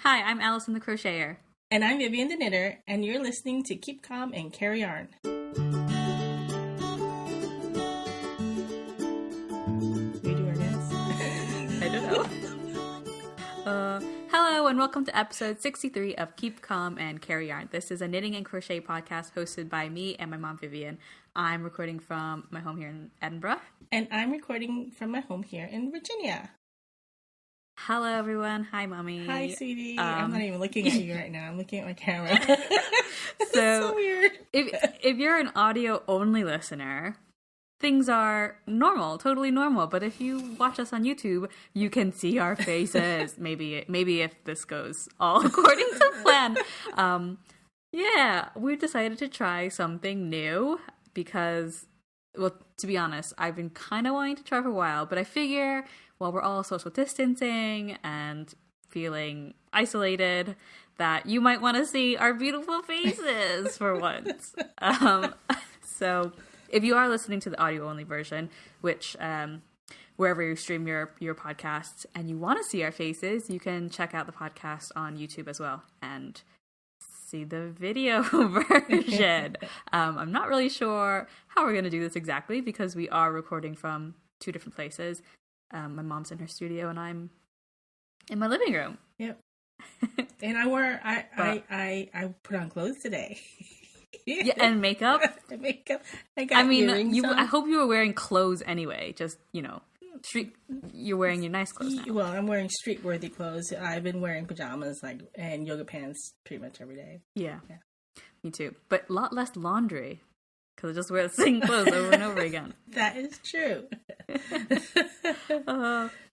Hi, I'm Allison the Crocheter. And I'm Vivian the Knitter, and you're listening to Keep Calm and Carry Yarn. We do our dance? I don't know. Hello, and welcome to episode 63 of Keep Calm and Carry Yarn. This is a knitting and crochet podcast hosted by me and my mom, Vivian. I'm recording from my home here in Edinburgh. And I'm recording from my home here in Virginia. Hello, everyone. Hi, Mommy. Hi, sweetie. I'm not even looking at you right now. I'm looking at my camera. So weird. if you're an audio-only listener, things are normal, totally normal. But if you watch us on YouTube, you can see our faces. Maybe if this goes all according to plan. We've decided to try something new because, well, to be honest, I've been kind of wanting to try for a while, but I figure while we're all social distancing and feeling isolated, that you might want to see our beautiful faces for once. So if you are listening to the audio-only version, which wherever you stream your podcasts, and you want to see our faces, you can check out the podcast on YouTube as well and see the video version. I'm not really sure how we're going to do this exactly because we are recording from two different places. My mom's in her studio and I'm in my living room. Yep. And I put on clothes today. Yeah, and makeup. Makeup. I hope you were wearing clothes anyway. Just, street. You're wearing your nice clothes now. Well, I'm wearing street-worthy clothes. I've been wearing pajamas and yoga pants pretty much every day. Yeah. Me too. But a lot less laundry. Because I just wear the same clothes over and over again. That is true.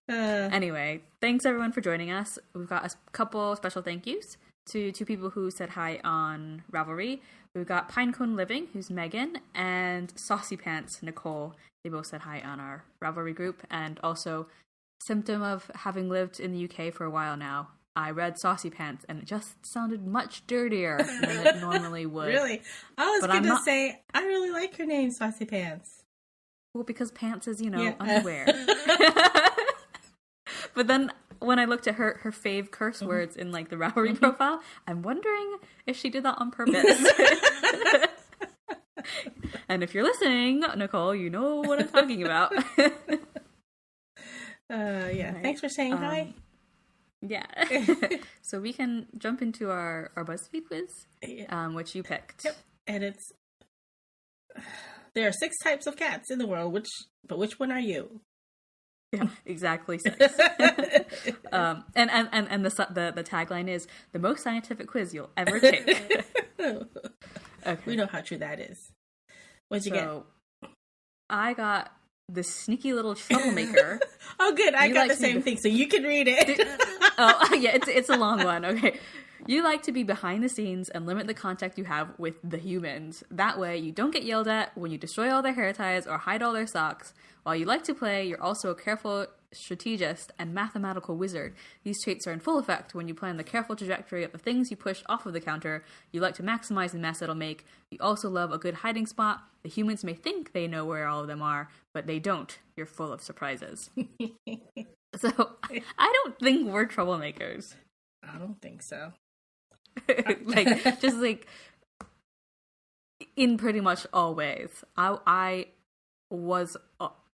Anyway, thanks everyone for joining us. We've got a couple special thank yous to two people who said hi on Ravelry. We've got Pinecone Living, who's Megan, and Saucy Pants, Nicole. They both said hi on our Ravelry group. And also, symptom of having lived in the UK for a while now, I read Saucy Pants, and it just sounded much dirtier than it normally would. Really? I was going to say, I really like your name, Saucy Pants. Well, because pants is, underwear. But then, when I looked at her fave curse words in, the Ravelry profile, I'm wondering if she did that on purpose. And if you're listening, Nicole, you know what I'm talking about. Right. Thanks for saying hi. Yeah. So we can jump into our BuzzFeed quiz, which you picked. Yep. And there are 6 types of cats in the world, which one are you? Yeah, exactly 6. And the tagline is the most scientific quiz you'll ever take. Okay. We know how true that is. What'd you get? I got the sneaky little troublemaker. Oh, good. I got the same thing, so you can read it. It's a long one. Okay. You like to be behind the scenes and limit the contact you have with the humans. That way, you don't get yelled at when you destroy all their hair ties or hide all their socks. While you like to play, you're also a careful strategist and mathematical wizard. These traits are in full effect when you plan the careful trajectory of the things you push off of the counter. You like to maximize the mess it'll make. You also love a good hiding spot. The humans may think they know where all of them are, but they don't. You're full of surprises. So, I don't think we're troublemakers. I don't think so. In pretty much all ways. I was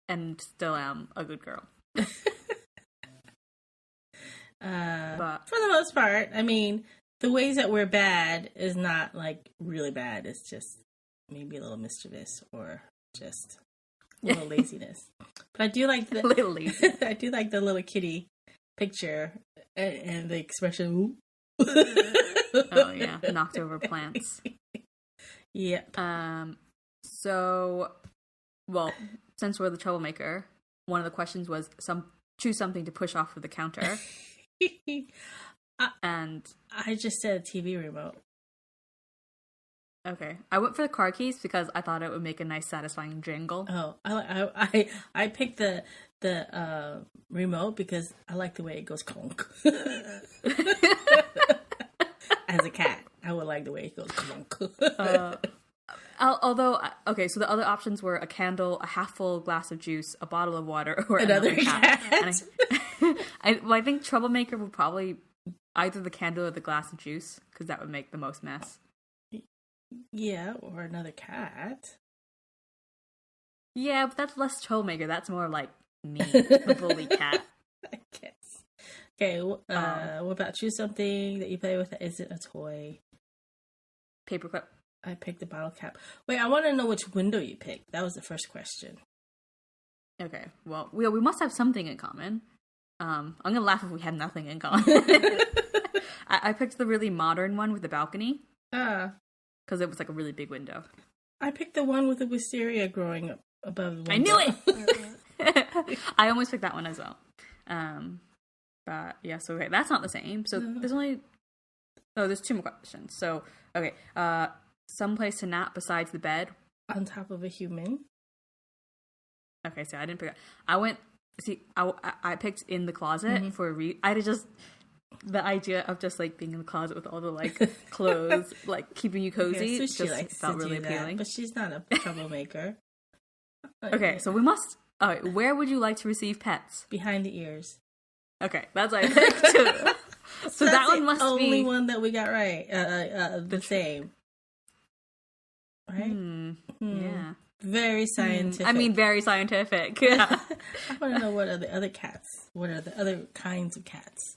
and still am a good girl. But for the most part, I mean, the ways that we're bad is not really bad. It's just maybe a little mischievous or just a little laziness. But I do like the little lazy. I do like the little kitty picture and the expression. Oh yeah, knocked over plants. Yep. So, well, since we're the troublemaker, one of the questions was choose something to push off of the counter. And I just said a TV remote. Okay, I went for the car keys because I thought it would make a nice, satisfying jingle. Oh, I picked the remote because I like the way it goes clunk. As a cat, I would like the way it goes clunk. Although, okay, so the other options were a candle, a half-full glass of juice, a bottle of water, or another cat. And I think troublemaker would probably either the candle or the glass of juice, because that would make the most mess. Yeah, or another cat. Yeah, but that's less troublemaker. That's more like me, the bully cat. I guess. Okay, what about choose something that you play with that isn't a toy? Paperclip. I picked the bottle cap. Wait, I want to know which window you picked. That was the first question. Okay, well, we must have something in common. I'm gonna laugh if we have nothing in common. I picked the really modern one with the balcony. Because it was like a really big window. I picked the one with the wisteria growing up above the window. I knew it! I almost picked that one as well. But yeah, so okay, that's not the same. So there's two more questions. So, okay, someplace to nap besides the bed. On top of a human. Okay, so I didn't pick that. I picked in the closet for I just, the idea of just like being in the closet with all the like clothes, like keeping you cozy, yeah, so just felt really appealing. But she's not a troublemaker. Okay, so we must. All right, where would you like to receive pets? Behind the ears. Okay, that's what I picked too. So that one must be the only one that we got right. The same. Right? Yeah. Very scientific. I mean, very scientific. Yeah. I want to know what are the other cats. What are the other kinds of cats?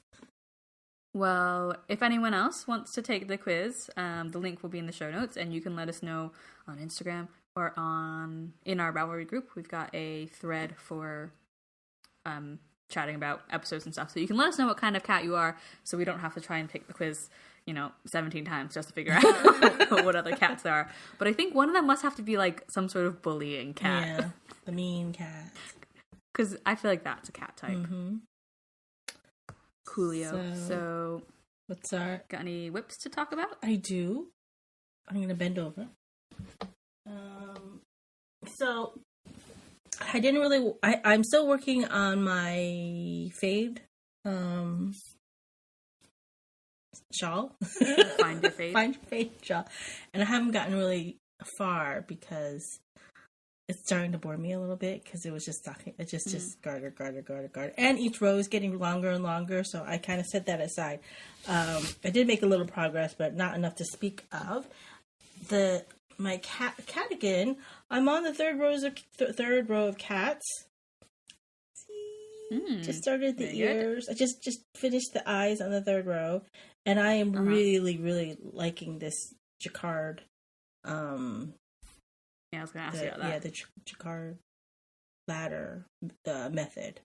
Well, if anyone else wants to take the quiz, the link will be in the show notes, and you can let us know on Instagram or in our Ravelry group. We've got a thread for chatting about episodes and stuff, so you can let us know what kind of cat you are, so we don't have to try and pick the quiz 17 times just to figure out what other cats there are. But I think one of them must have to be like some sort of bullying cat. Yeah, the mean cat. Because I feel like that's a cat type. Coolio. So what's our... Got any whips to talk about? I do. I'm going to bend over. So I didn't really... I'm still working on my fade shawl. Find your fade. Find your fade shawl. And I haven't gotten really far because it's starting to bore me a little bit because it was just talking. It's just garter. And each row is getting longer and longer, so I kind of set that aside. I did make a little progress, but not enough to speak of. My cardigan, I'm on the third row of cats. Just started the ears. I just finished the eyes on the third row, and I am really, really liking this jacquard. Yeah, I was gonna ask you about that. Yeah, the jacquard ladder method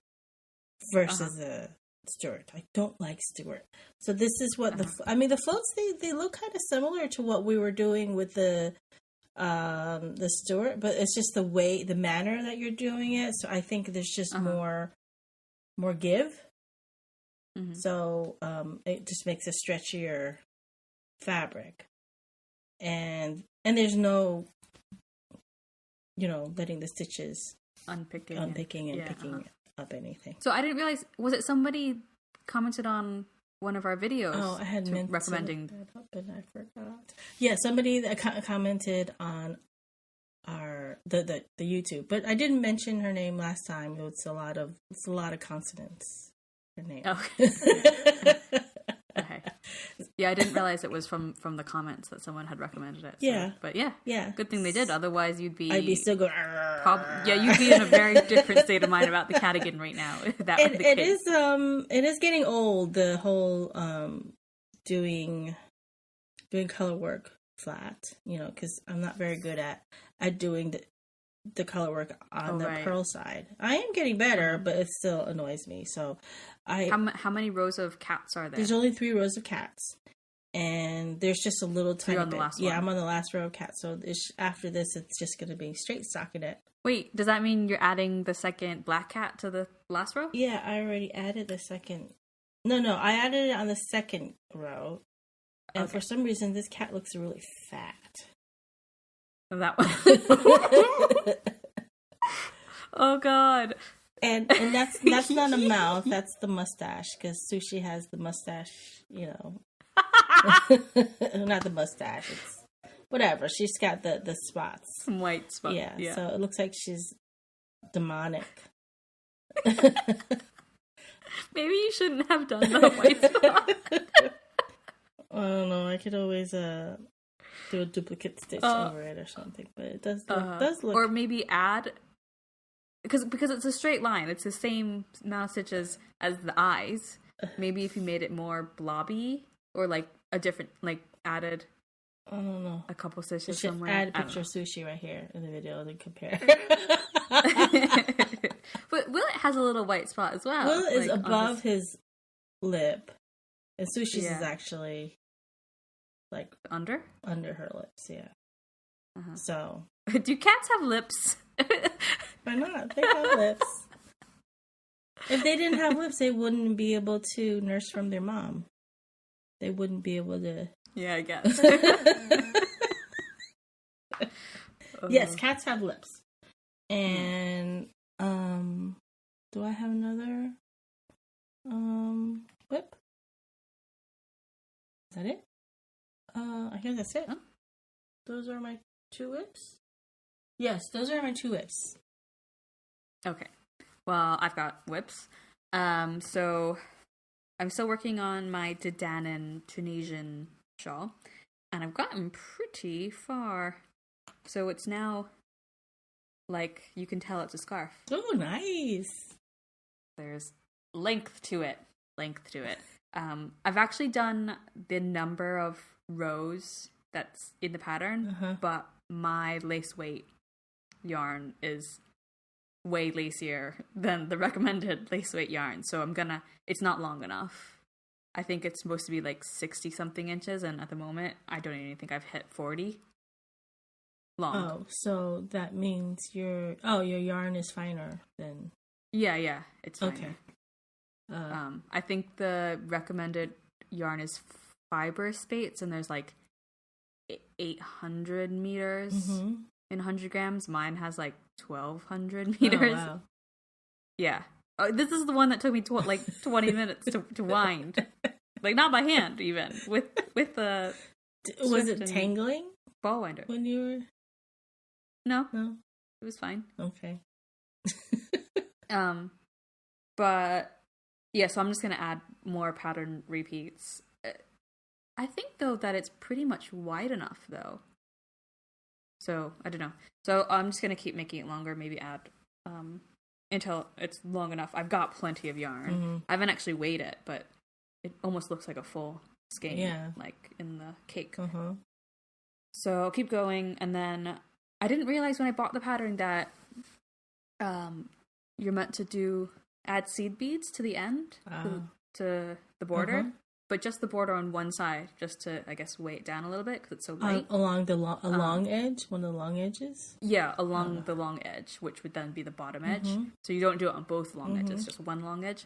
versus the Stuart. I don't like Stuart. So this is what the floats they look kind of similar to what we were doing with the Stuart, but it's just the manner that you're doing it. So I think there's just more give. So it just makes a stretchier fabric, and there's no letting the stitches unpicking and picking up anything. So I didn't realize, was it somebody commented on one of our videos? Oh, I had meant recommending that up, and I forgot. Yeah, somebody that commented on our the YouTube, but I didn't mention her name last time. It's a lot of consonants. Her name. Okay. Okay. Yeah, I didn't realize it was from the comments that someone had recommended it. So. Yeah. But yeah. Good thing they did. Otherwise, I'd be still going. You'd be in a very different state of mind about the cardigan right now. If that were the case. It is getting old. The whole doing color work flat. Because I'm not very good at doing the color work on the pearl side. I am getting better, but it still annoys me. So how many rows of cats are there? There's only 3 rows of cats, and there's just a little tiny You're on bit. The last yeah, one. I'm on the last row of cats. So after this, it's just going to be straight stockinette. Wait, does that mean you're adding the second black cat to the last row? Yeah, I already added the second. No, I added it on the second row, and for some reason, this cat looks really fat. That one. Oh God. And that's not a mouth. That's the mustache, because Sushi has the mustache. Not the mustache. It's whatever. She's got the spots. Some white spots. Yeah. So it looks like she's demonic. Maybe you shouldn't have done the white spot. could always do a duplicate stitch over it or something, but it does look... Or maybe add... Because it's a straight line. It's the same amount of stitches as the eyes. Maybe if you made it more blobby, or like a different, like added... I don't know. A couple stitches should somewhere. Add a picture of Sushi right here in the video and compare. But Willet has a little white spot as well. Willet is above his lip, and Sushi's is actually like under her lips. Yeah. So do cats have lips? Why not? They have lips. If they didn't have lips, they wouldn't be able to nurse from their mom. They wouldn't be able to. Yeah, I guess. Yes, cats have lips. And do I have another whip? Is that it? I guess that's it. Huh? Those are my 2 whips? Yes, those are my 2 whips. Okay. Well, I've got whips. So I'm still working on my Dedanan Tunisian shawl, and I've gotten pretty far. So it's now like you can tell it's a scarf. Oh, nice. There's length to it. I've actually done the number of rows that's in the pattern, but my lace weight yarn is way lacier than the recommended lace weight yarn, so it's not long enough. I think it's supposed to be like 60 something inches, and at the moment I don't even think I've hit 40 long. Oh, so that means your yarn is finer than... Yeah, it's finer. Okay. I think the recommended yarn is fiber spates, and there's like 800 meters in 100 grams. Mine has like 1,200 meters. Oh, wow. Yeah. This is the one that took me 20 minutes to wind. Like, not by hand, even. With the... Was it tangling? Ball winder. When you were... No. It was fine. Okay. But... Yeah, so I'm just going to add more pattern repeats. I think, though, that it's pretty much wide enough, though. So, I don't know. So, I'm just going to keep making it longer, maybe add... until it's long enough. I've got plenty of yarn. I haven't actually weighed it, but it almost looks like a full skein, like in the cake. So I'll keep going, and then I didn't realize when I bought the pattern that you're meant to add seed beads to the end, to the border, but just the border on one side, just to, I guess, weigh it down a little bit because it's so light. Along the long edge, one of the long edges? Yeah, along the long edge, which would then be the bottom edge. So you don't do it on both long edges, just one long edge.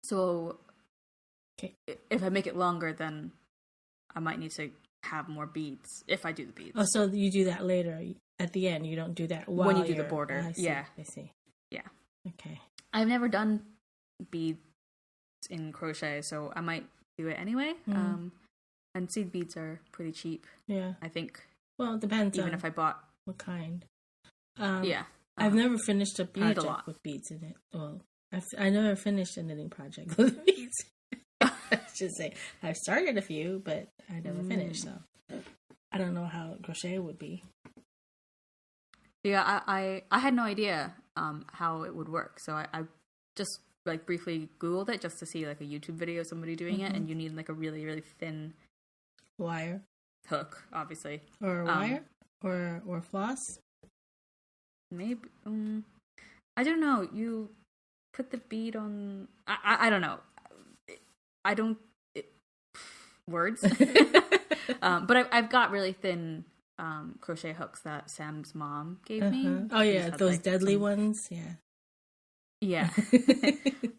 So if I make it longer, then I might need to have more beads if I do the beads. Oh, so you do that later at the end. You don't do that while when you do the border. I see. Yeah. Okay. I've never done beads in crochet, so I might do it anyway. And seed beads are pretty cheap. Yeah. I think. Well, it depends even on if I bought what kind. I've never finished a project with beads in it. Well, I never finished a knitting project with beads. I should say I've started a few, but I never finished. So I don't know how crochet would be. Yeah, I had no idea how it would work, so I just like briefly Googled it just to see like a YouTube video of somebody doing it, and you need like a really, really thin wire hook, obviously, or a wire or floss. Maybe I don't know. You put the bead on. I don't know. I don't words. But I've got really thin crochet hooks that Sam's mom gave me. Oh yeah, those deadly ones. Yeah.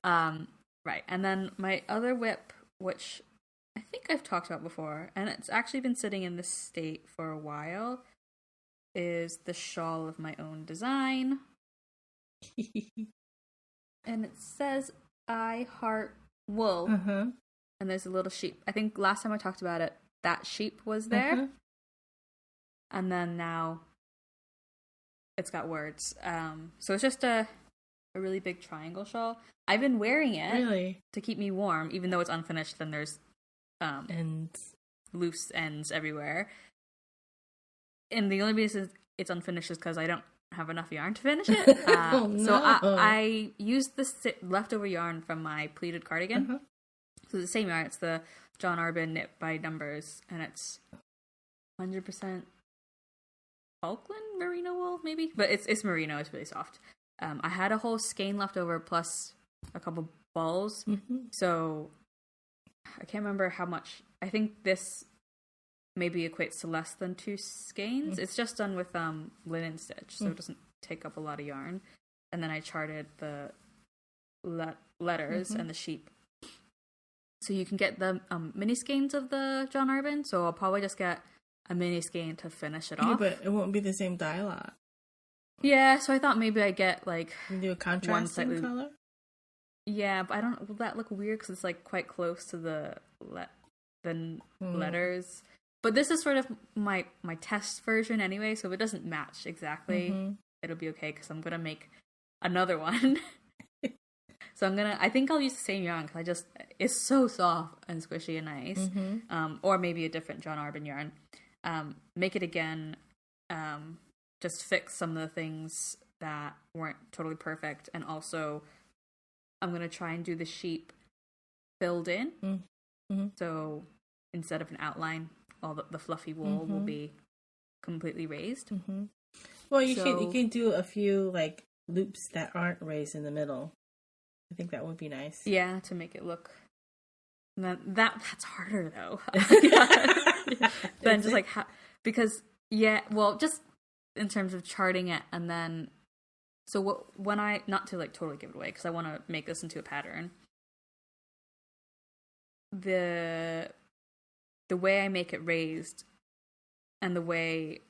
Right. And then my other whip, which I think I've talked about before, and it's actually been sitting in this state for a while, is the shawl of my own design. And it says I heart wool. And there's a little sheep. I think last time I talked about it, that sheep was there. And then now it's got words. So it's just a really big triangle shawl. I've been wearing it to keep me warm, even though it's unfinished. Then there's ends. loose ends everywhere. And the only reason it's unfinished is because I don't have enough yarn to finish it. Oh, no. So I used the leftover yarn from my pleated cardigan. Uh-huh. So the same yarn. It's the John Arbin Knit by Numbers, and it's 100% Falkland merino wool, maybe, but it's merino. It's really soft. I had a whole skein left over plus a couple balls, so I can't remember how much. I think this maybe equates to less than 2 skeins. It's just done with linen stitch, so it doesn't take up a lot of yarn. And then I charted the letters and the sheep. So you can get the mini skeins of the John Arbin, so I'll probably just get a mini skein to finish it off. But it won't be the same dye lot. Yeah, so I thought maybe I get like you do a contrasting color. Yeah, but I don't. Will that look weird because it's like quite close to the letters? But this is sort of my test version anyway, so if it doesn't match exactly, it'll be okay because I'm gonna make another one. So I think I'll use the same yarn because it's so soft and squishy and nice. Or maybe a different John Arbin yarn. Make it again. Just fix some of the things that weren't totally perfect, and also I'm gonna try and do the sheep filled in. So instead of an outline, all the fluffy wool will be completely raised. Well, you can do a few like loops that aren't raised in the middle. I think that would be nice. Yeah, to make it look. That's harder though. Than just like because just in terms of charting it, and then so when I not to like totally give it away because I want to make this into a pattern. The way I make it raised, and the way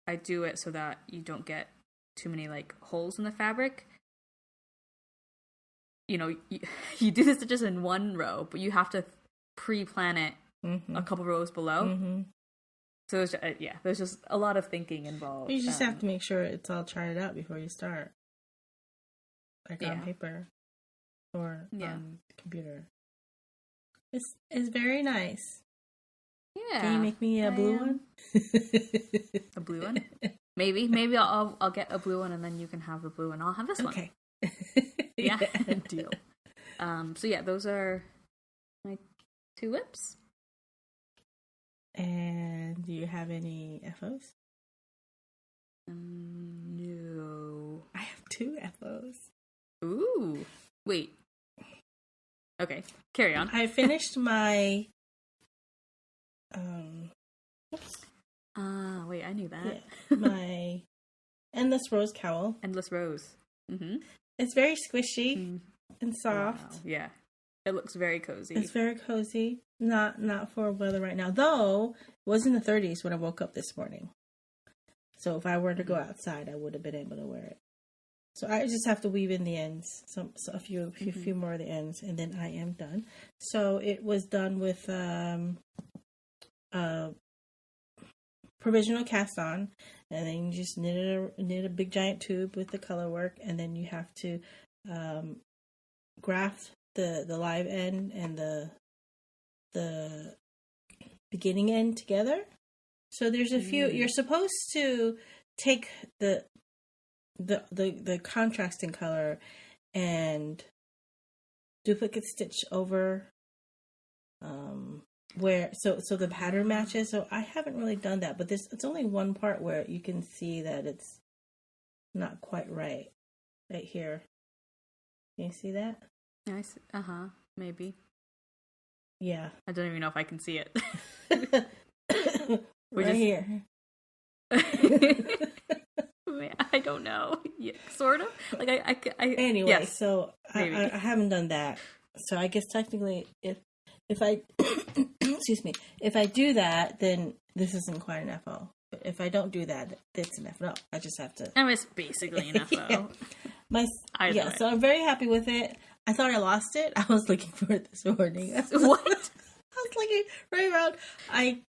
I do it so that you don't get too many like holes in the fabric. You know, you do the stitches in one row, but you have to pre-plan it a couple rows below. So there's just a lot of thinking involved. You just have to make sure it's all charted out before you start, like on paper or on the computer. It's very nice. Yeah. Can you make me a blue one? A blue one? Maybe I'll get a blue one, and then you can have the blue, and I'll have this one. Okay. Yeah, deal. So yeah, those are my 2 whips. And do you have any FOs? No. I have 2 FOs. Ooh. Wait. Okay, carry on. I finished my wait, I knew that. Yeah, my Endless Rose cowl. Endless Rose. It's very squishy and soft. Wow. Yeah. It looks very cozy. It's very cozy. Not for weather right now. Though, it was in the 30s when I woke up this morning. So if I were to go outside, I would have been able to wear it. So I just have to weave in the ends, a few more of the ends, and then I am done. So it was done with provisional cast on, and then you just knit a big giant tube with the color work, and then you have to graft the live end and the beginning end together. So there's a few. You're supposed to take the contrasting color and duplicate stitch over where so the pattern matches. So I haven't really done that, but it's only one part where you can see that it's not quite right here. Can you see that? Nice. Maybe. Yeah. I don't even know if I can see it. Right here. I don't know. Yeah, sort of. Like I anyway, yes, so I haven't done that. So I guess technically, if I excuse me, if I do that, then this isn't quite an FO. But if I don't do that, it's an FO. I just have to. And it's basically an FO. Yeah. So I'm very happy with it. I thought I lost it. I was looking for it this morning. What? I was looking right around. I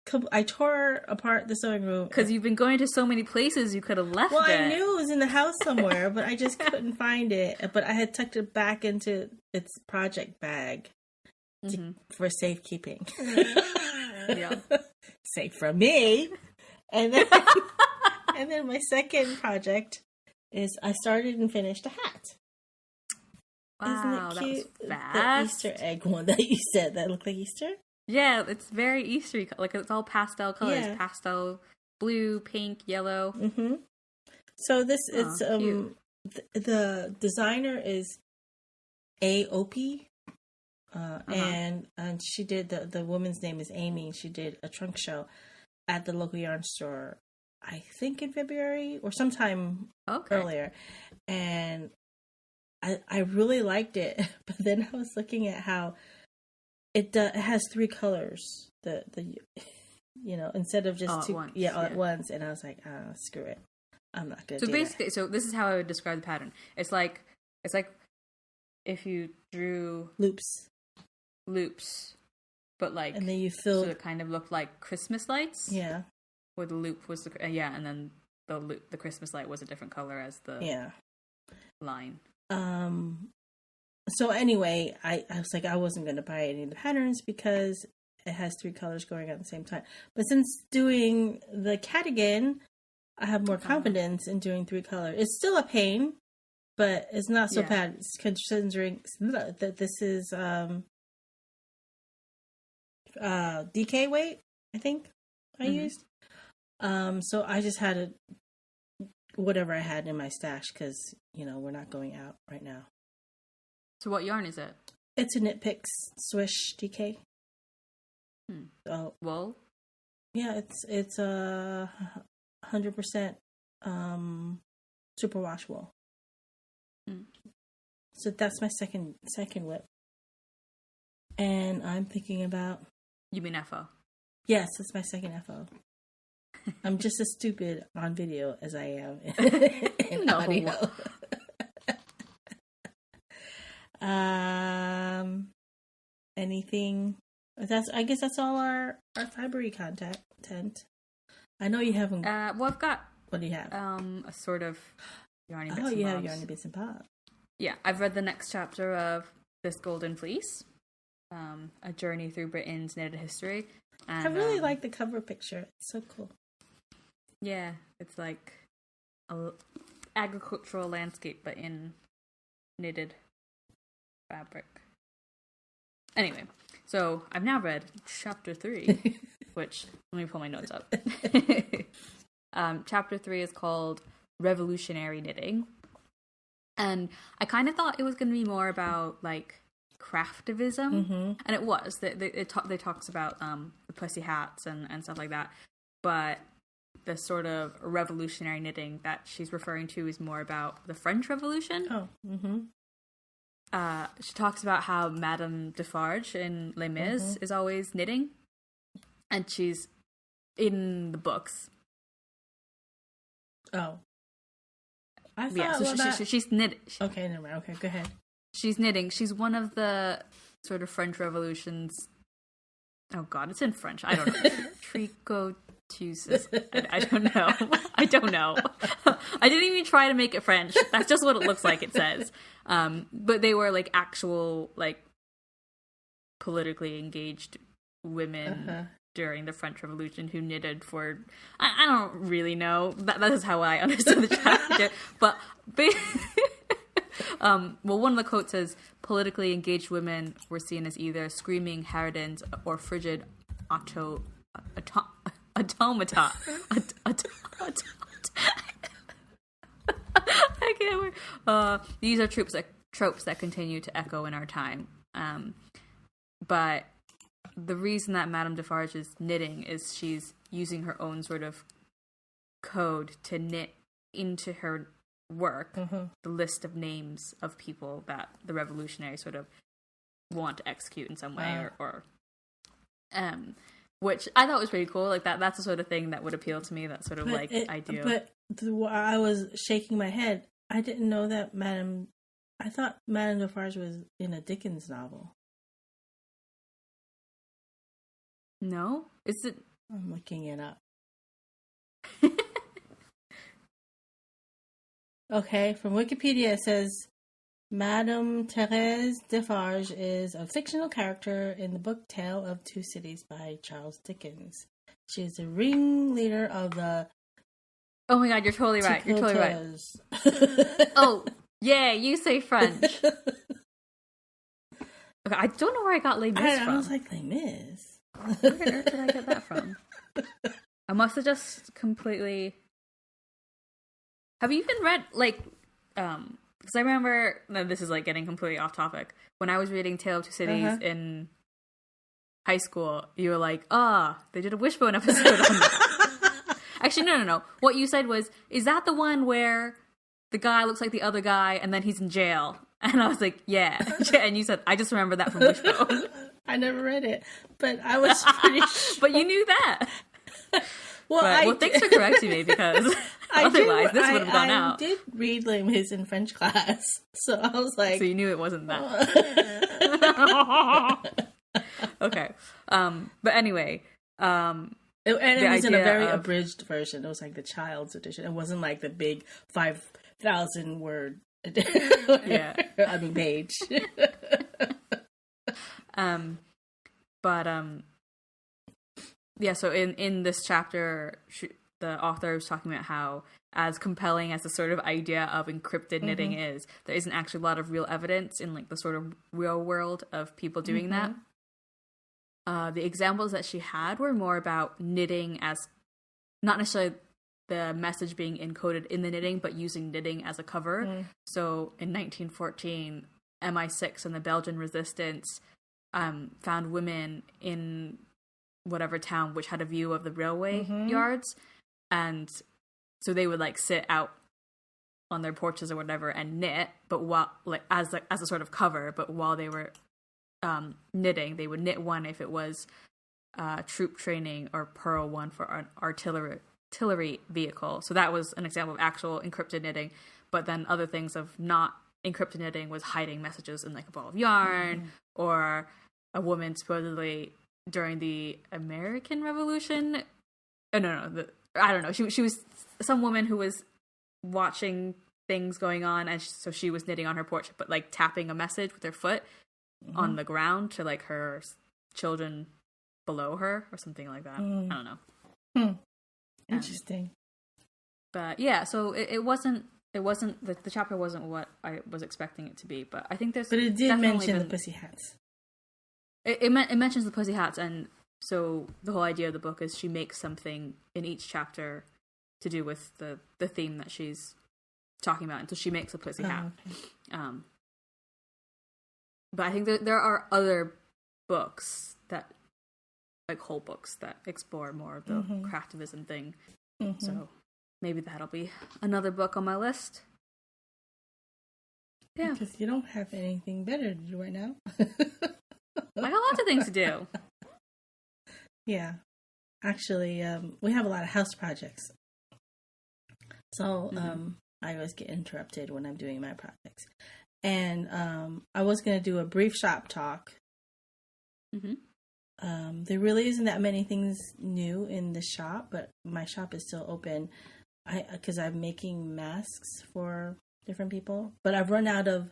tore apart the sewing room because you've been going to so many places. You could have left. Well, it. I knew it was in the house somewhere, but I just couldn't find it. But I had tucked it back into its project bag for safekeeping. Yeah. say from me. And then, and then my second project is I started and finished a hat. Wow, isn't it cute? That was fast. The Easter egg one that you said that looked like Easter. Yeah, it's very Eastery. Like it's all pastel colors, Yeah. pastel blue, pink, yellow. Mm-hmm. So this is cute. the designer is AOP, and she did the woman's name is Amy. She did a trunk show at the local yarn store, I think in February or sometime earlier, and I really liked it. But then I was looking at how it has 3 colors. The instead of just two, at once, and I was like, screw it. I'm not gonna. So basically, so this is how I would describe the pattern. It's like if you drew loops, but like, and then you filled. So it kind of looked like Christmas lights. Yeah. Where the loop was and then the Christmas light was a different color as the line. So anyway, I was like, I wasn't gonna buy any of the patterns because it has 3 colors going on at the same time. But since doing the cardigan, I have more confidence in doing 3 colors. It's still a pain, but it's not so bad considering that this is DK weight, I think I used. So I just had whatever I had in my stash because, we're not going out right now. So what yarn is it? It's a Knit Picks Swish DK. Wool? Yeah, it's 100% superwash wool. So that's my second whip. And I'm thinking about... You mean FO? Yes, that's my second FO. I'm just as stupid on video as I am in audio. Anything... I guess that's all our fibery content. I know you haven't... well, I've got... What do you have? A sort of Yarny Bits and Bobs. Oh, you have Yarny Bits and Bobs. Yeah, I've read the next chapter of This Golden Fleece, A Journey Through Britain's Knitted History. And, I really like the cover picture. It's so cool. Yeah, it's like an agricultural landscape, but in knitted fabric. Anyway, so I've now read chapter 3, which, let me pull my notes up. Chapter 3 is called Revolutionary Knitting. And I kind of thought it was going to be more about, like, craftivism. And it was. They talks about the pussy hats and stuff like that. But the sort of revolutionary knitting that she's referring to is more about the French Revolution. She talks about how Madame Defarge in Les Mis is always knitting. And she's in the books. Oh. I thought so she's knitting. Okay, never mind. Okay, go ahead. She's knitting. She's one of the sort of French Revolution's... Oh god, it's in French. I don't know. Tricotuses. I don't know. I don't know. I didn't even try to make it French. That's just what it looks like it says. But they were like actual, like, politically engaged women during the French Revolution who knitted for... I don't really know. That is how I understood the chapter. But... well, one of the quotes says, politically engaged women were seen as either screaming harridans or frigid automata. I can't wait. These are tropes that continue to echo in our time. But the reason that Madame Defarge is knitting is she's using her own sort of code to knit into her work the list of names of people that the revolutionaries sort of want to execute in some way or which I thought was pretty cool. Like that's the sort of thing that would appeal to me, that sort of idea. But I was shaking my head. I didn't know that I thought Madame Defarge was in a Dickens novel. No? Is it? I'm looking it up. Okay, from Wikipedia it says Madame Thérèse Defarge is a fictional character in the book Tale of Two Cities by Charles Dickens. She's the ringleader of the... Oh my god, you're totally right. You're totally right. Oh, yeah, you say French. Okay, I don't know where I got Les Mis from. I was like, Les Mis? Where on earth did I get that from? I must have just completely... Have you even read, like... Because I remember... No, this is, like, getting completely off topic. When I was reading Tale of Two Cities in high school, you were like, they did a Wishbone episode on that. Actually, no. What you said was, is that the one where the guy looks like the other guy and then he's in jail? And I was like, yeah. And you said, I just remember that from Wishbone. I never read it, but I was pretty sure. But you knew that. Well, thanks for correcting me, because otherwise this would have gone out. I did read Les Mis in French class, so I was like... So you knew it wasn't that. Okay. But anyway... it was in a very abridged version. It was like the child's edition. It wasn't like the big 5,000 word page. So in this chapter, the author was talking about how, as compelling as the sort of idea of encrypted knitting is, there isn't actually a lot of real evidence in, like, the sort of real world of people doing that. The examples that she had were more about knitting as not necessarily the message being encoded in the knitting, but using knitting as a cover. So in 1914, MI6 and the Belgian resistance found women in whatever town which had a view of the railway yards, and so they would, like, sit out on their porches or whatever and knit, but while, like, as a sort of cover, but while they were knitting, they would knit one if it was troop training, or purl one for an artillery vehicle. So that was an example of actual encrypted knitting. But then other things of not encrypted knitting was hiding messages in, like, a ball of yarn, or a woman supposedly during the American Revolution. I don't know. She was some woman who was watching things going on, and so she was knitting on her porch, but, like, tapping a message with her foot on the ground to, like, her children below her or something like that. I don't know. Interesting. But yeah, so it wasn't the chapter wasn't what I was expecting it to be, but I think there's... But it did mention the pussy hats. It mentions the pussy hats, and so the whole idea of the book is she makes something in each chapter to do with the theme that she's talking about, and so she makes a pussy hat. Okay. But I think there are other books that, like, whole books that explore more of the craftivism thing. So maybe that'll be another book on my list. Yeah. Because you don't have anything better to do right now. I got lots of things to do. Yeah. Actually, we have a lot of house projects. So I always get interrupted when I'm doing my projects. And I was going to do a brief shop talk. There really isn't that many things new in the shop, but my shop is still open because I'm making masks for different people. But I've run out of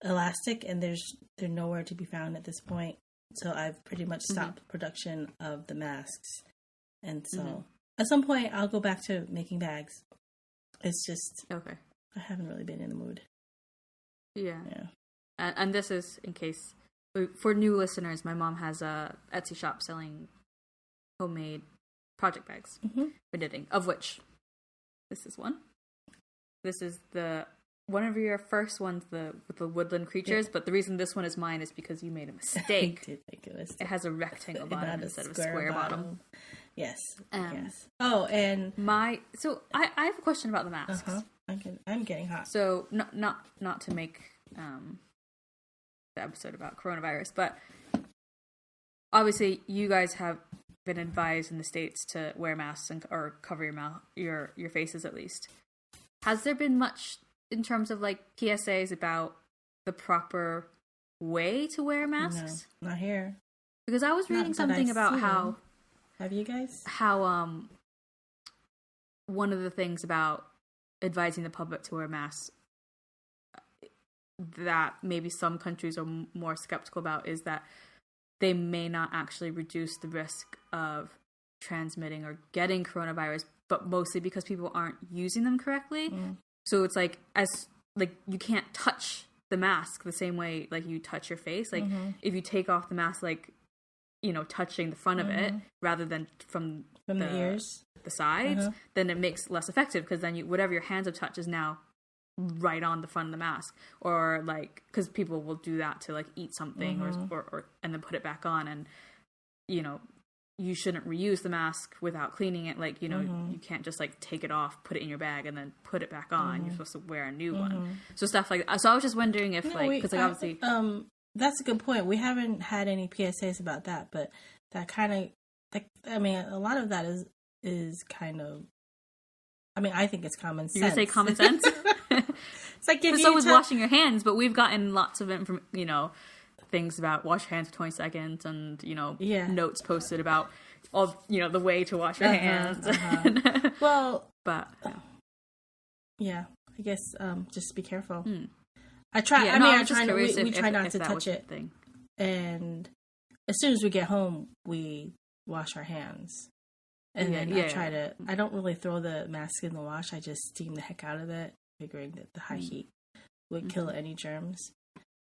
elastic, and they're nowhere to be found at this point. So I've pretty much stopped production of the masks. And so at some point, I'll go back to making bags. It's just, I haven't really been in the mood. Yeah. And this is, in case, for new listeners, my mom has a Etsy shop selling homemade project bags for knitting, of which this is one. This is one of your first ones, with the woodland creatures, but the reason this one is mine is because you made a mistake. I did make a mistake. It has a rectangle bottom instead of a square bottom. Yes. Yes. Oh, and so I have a question about the masks. I'm getting hot. So not to make the episode about coronavirus, but obviously you guys have been advised in the States to wear masks or cover your mouth, your faces at least. Has there been much in terms of, like, PSAs about the proper way to wear masks? No, not here. Because I was reading something about how... Have you guys? How one of the things about advising the public to wear masks that maybe some countries are more skeptical about is that they may not actually reduce the risk of transmitting or getting coronavirus, but mostly because people aren't using them correctly. So it's like, you can't touch the mask the same way like you touch your face. Like if you take off the mask, like, you know, touching the front of it rather than from the ears, the sides, then it makes less effective, because then whatever your hands have touched is now right on the front of the mask. Or like, because people will do that to like eat something or and then put it back on, and you know, you shouldn't reuse the mask without cleaning it. Like, you know, you can't just like take it off, put it in your bag, and then put it back on. You're supposed to wear a new one. So stuff like that. So I was just wondering if because like obviously that's a good point. We haven't had any PSAs about that, but that kind of like, I mean, a lot of that is kind of, I mean, I think it's common sense. You gonna say common sense? It's like if so with washing your hands, but we've gotten lots of things about wash your hands for 20 seconds, and notes posted about all the way to wash your hands. Well, but yeah, I guess just be careful. I try. Yeah, I try. We try not to touch it. And as soon as we get home, we wash our hands. And then I try to. I don't really throw the mask in the wash. I just steam the heck out of it, figuring that the high heat would kill any germs.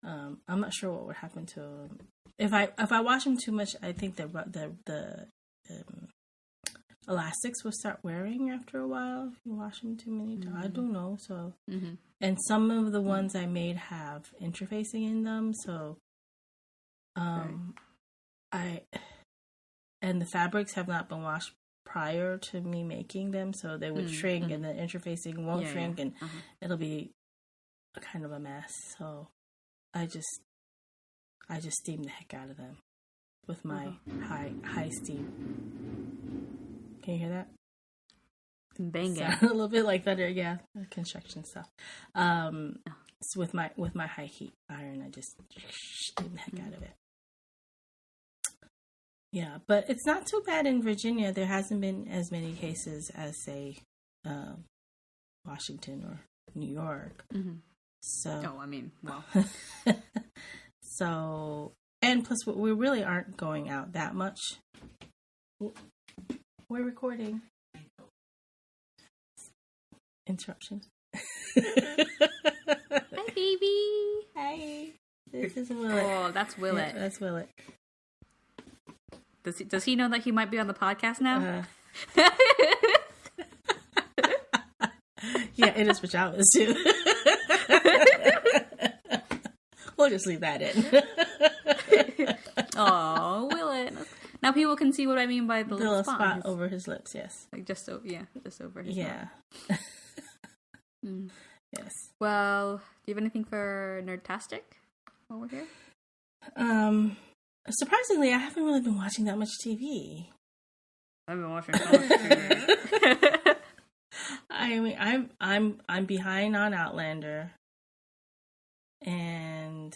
I'm not sure what would happen to them. If I wash them too much, I think the elastics will start wearing after a while if you wash them too many times. I don't know. So, and some of the ones I made have interfacing in them. So, and the fabrics have not been washed prior to me making them, so they would shrink, and the interfacing won't shrink, and it'll be kind of a mess. So, I just steam the heck out of them with my high steam. Can you hear that? Banging. A little bit like thunder, yeah. Construction stuff. So with my high heat iron, I just steam the heck out of it. Yeah, but it's not too bad in Virginia. There hasn't been as many cases as, say, Washington or New York. So. Oh, I mean, well. So, and plus, we really aren't going out that much. We're recording. Interruption. Hi, baby. Hi. This is Willet. Oh, that's Willet. Yeah, that's Willet. Does he know that he might be on the podcast now? Yeah, in his pajamas too. We'll just leave that in. Oh, Willet. Now people can see what I mean by the little spot over his lips. Yes, like just over his mouth. Yes. Well, do you have anything for Nerd-tastic while we're here? Surprisingly, I haven't really been watching that much TV. I've been watching so much TV. I mean, I'm behind on Outlander, and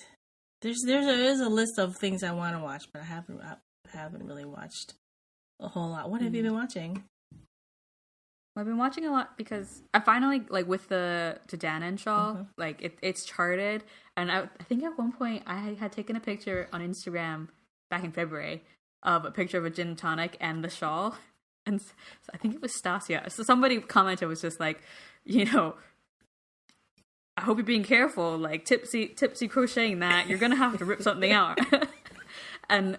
there's a list of things I want to watch, but I haven't really watched a whole lot. What have you been watching? I've been watching a lot because I finally, like, with the Danon shawl, like, it's charted, and I think at one point I had taken a picture on Instagram back in February of a picture of a gin and tonic and the shawl, and I think it was Stasia. So somebody commented, was just like, I hope you're being careful, like, tipsy crocheting that, you're gonna have to rip something out. And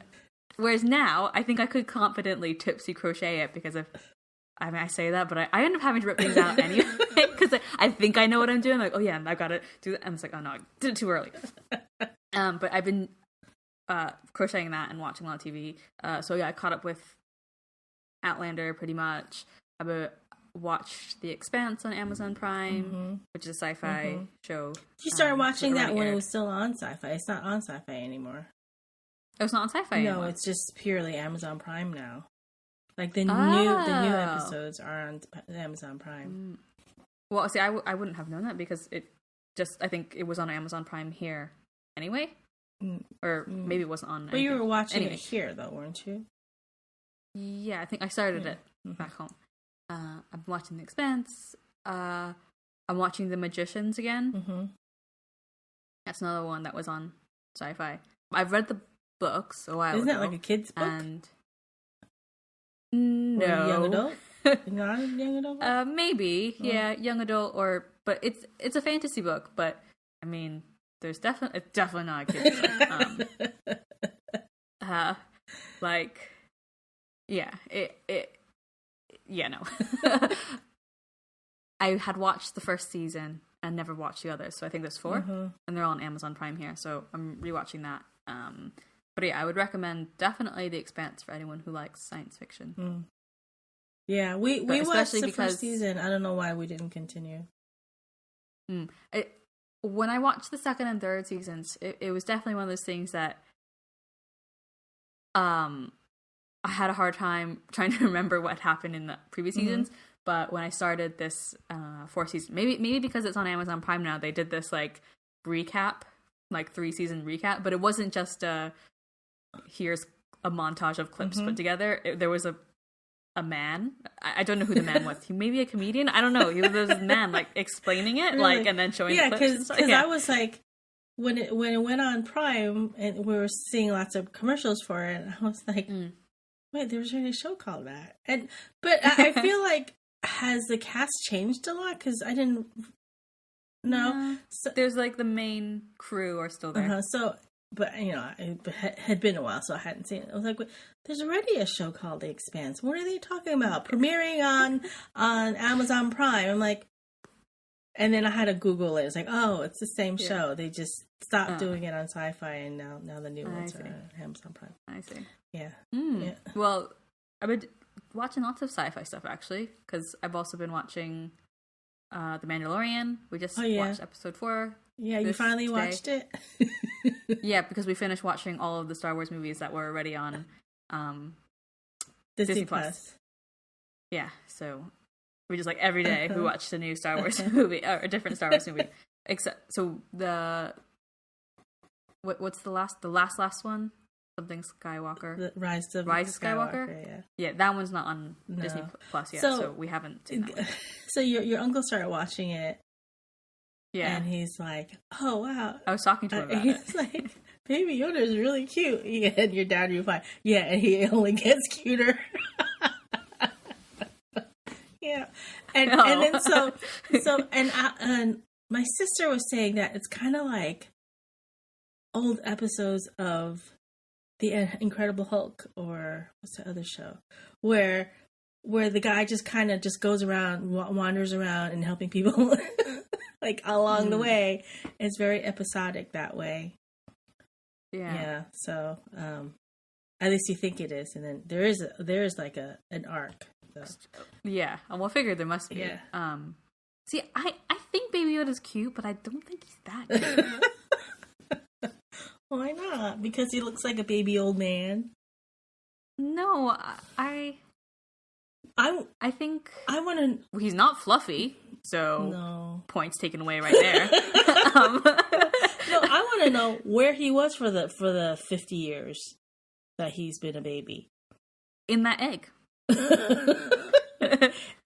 whereas now, I think I could confidently tipsy crochet it, because I say that, but I end up having to rip things out anyway, because I think I know what I'm doing. I'm like, oh yeah, I've got to do that. And it's like, oh no, I did it too early. But I've been crocheting that and watching a lot of TV. So yeah, I caught up with Outlander pretty much. I've watched The Expanse on Amazon Prime, which is a sci-fi show. You started watching that when it was still on Sci-Fi. It's not on Sci-Fi anymore. Oh, it's not on Sci-Fi anymore? No, it's just purely Amazon Prime now. Like the new episodes are on Amazon Prime. Well, see, I wouldn't have known that, because I think it was on Amazon Prime here anyway, or maybe it wasn't on. But you were watching it here, though, weren't you? Yeah, I think I started it back home. I'm watching The Expanse. I'm watching The Magicians again. That's another one that was on Sci-Fi. I've read the books a while ago. Isn't that like a kid's book? And No. Or young adult? Not a young adult book? Maybe. Yeah, young adult but it's a fantasy book, but I mean, it's definitely not a kid's book. No. I had watched the first season and never watched the others, so I think there's 4, and they're all on Amazon Prime here, so I'm rewatching that. But yeah, I would recommend definitely The Expanse for anyone who likes science fiction. Yeah, we watched the first season. I don't know why we didn't continue. When I watched the second and third seasons, it was definitely one of those things that I had a hard time trying to remember what happened in the previous seasons. But when I started this 4th season, maybe because it's on Amazon Prime now, they did this like recap, like 3-season recap. But it wasn't just here's a montage of clips put together. There was a man. I don't know who the man was. He may be a comedian. I don't know. He was this man like explaining it, really? Like, and then showing the clips. Because I was like, when it went on Prime and we were seeing lots of commercials for it, I was like, wait, there was already a show called that. But I feel like, has the cast changed a lot? Because I didn't know. So, there's like the main crew are still there. But it had been a while, so I hadn't seen it. I was like, there's already a show called The Expanse. What are they talking about? Premiering on Amazon Prime. I'm like, and then I had to Google it. It's like, oh, it's the same show. They just stopped doing it on Sci-Fi, and now the new ones are on Amazon Prime. I see. Yeah. Yeah. Well, I've been watching lots of sci-fi stuff, actually, because I've also been watching The Mandalorian. We just watched episode 4. Yeah, you finally watched it? Yeah, because we finished watching all of the Star Wars movies that were already on Disney Plus. Yeah, so we just like every day we watched a new Star Wars movie, or a different Star Wars movie. Except, so what's the last one? Something Skywalker. The Rise of Skywalker? Yeah, that one's not on Disney Plus yet, so we haven't seen that one. So your uncle started watching it. Yeah. And he's like, oh, wow. I was talking to him about it. He's like, Baby Yoda is really cute. Yeah, and your dad replied, yeah, and he only gets cuter. Yeah. And then and my sister was saying that it's kind of like old episodes of The Incredible Hulk, or what's the other show, where the guy just kind of just goes around, wanders around and helping people like along the way. It's very episodic that way. Yeah. So at least you think it is, and then there is like an arc. So. Yeah, and we'll figure there must be. Yeah. See, I think Baby Yoda's cute, but I don't think he's that cute. Why not? Because he looks like a baby old man. No, I think I want to. Well, he's not fluffy, so points taken away right there. No, I want to know where he was for the 50 years that he's been a baby. In that egg.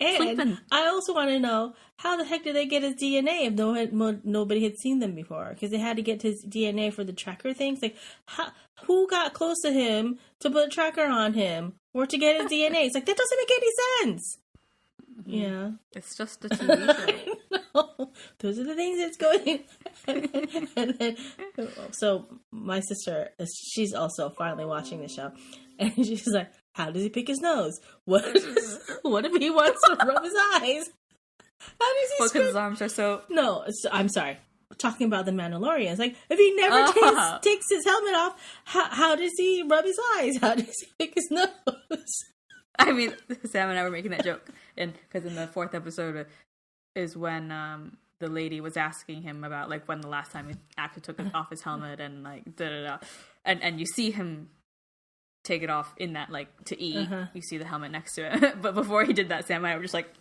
And sleeping. I also want to know how the heck did they get his DNA if nobody had seen them before? Because they had to get his DNA for the tracker things. Like, who got close to him to put a tracker on him or to get his DNA? It's like, that doesn't make any sense. Mm-hmm. Yeah, it's just a TV show. No, those are the things that's going. And then, so my sister, she's also finally watching the show, and she's like, how does he pick his nose? What if he wants to rub his eyes? How does he? Well, because his arms are so. No, I'm sorry. Talking about the Mandalorian. It's like, if he never takes his helmet off, how does he rub his eyes? How does he pick his nose? I mean, Sam and I were making that joke, and because in the 4th episode is when the lady was asking him about like when the last time he actually took off his helmet, and like and you see him take it off in that, like, to eat. You see the helmet next to it. But before he did that, Sam and I were just like,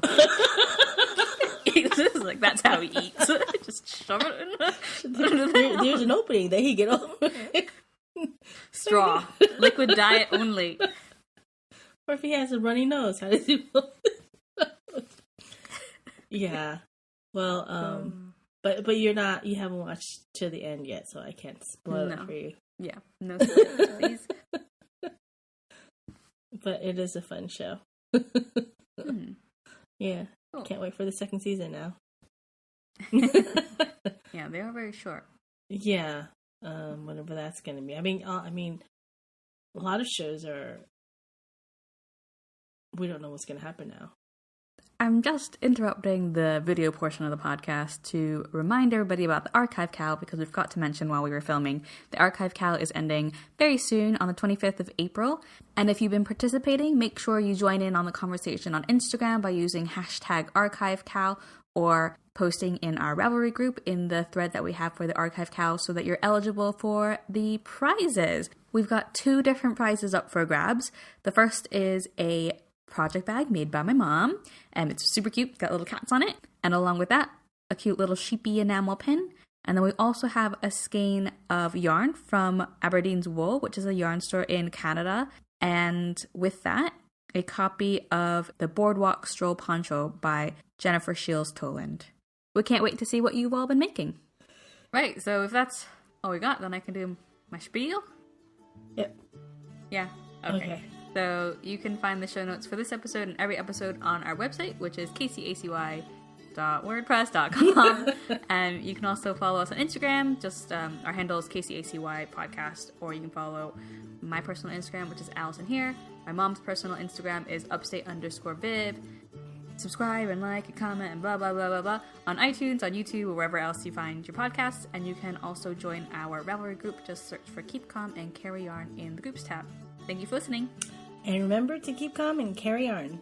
like, that's how he eats. Just shove it in. There's an opening that he get over. Straw. Liquid diet only. Or if he has a runny nose, how does he Yeah. Well, but you haven't watched to the end yet, so I can't spoil it for you. Yeah. No spoilers, please. But it is a fun show. Yeah. Cool. Can't wait for the second season now. Yeah, they are very short. Yeah. Whatever that's going to be. I mean, a lot of shows are. We don't know what's going to happen now. I'm just interrupting the video portion of the podcast to remind everybody about the Archive Cal, because we forgot to mention while we were filming. The Archive Cal is ending very soon on the 25th of April. And if you've been participating, make sure you join in on the conversation on Instagram by using #ArchiveCal or posting in our Ravelry group in the thread that we have for the Archive Cal so that you're eligible for the prizes. We've got 2 different prizes up for grabs. The first is a project bag made by my mom, and it's super cute, got little cats on it, and along with that, a cute little sheepy enamel pin. And then we also have a skein of yarn from Aberdeen's Wool, which is a yarn store in Canada, and with that, a copy of the Boardwalk Stroll Poncho by Jennifer Shields Toland. We can't wait to see what you've all been making. Right, so if that's all we got, then I can do my spiel? Yep. Yeah, okay. So you can find the show notes for this episode and every episode on our website, which is kcacy.wordpress.com. And you can also follow us on Instagram. Just our handle is kcacy podcast, or you can follow my personal Instagram, which is Allison here. My mom's personal Instagram is upstate_viv. Subscribe and like and comment and blah, blah, blah, blah, blah on iTunes, on YouTube, or wherever else you find your podcasts. And you can also join our Ravelry group. Just search for Keep Calm and Carry Yarn in the Groups tab. Thank you for listening. And remember to keep calm and carry yarn.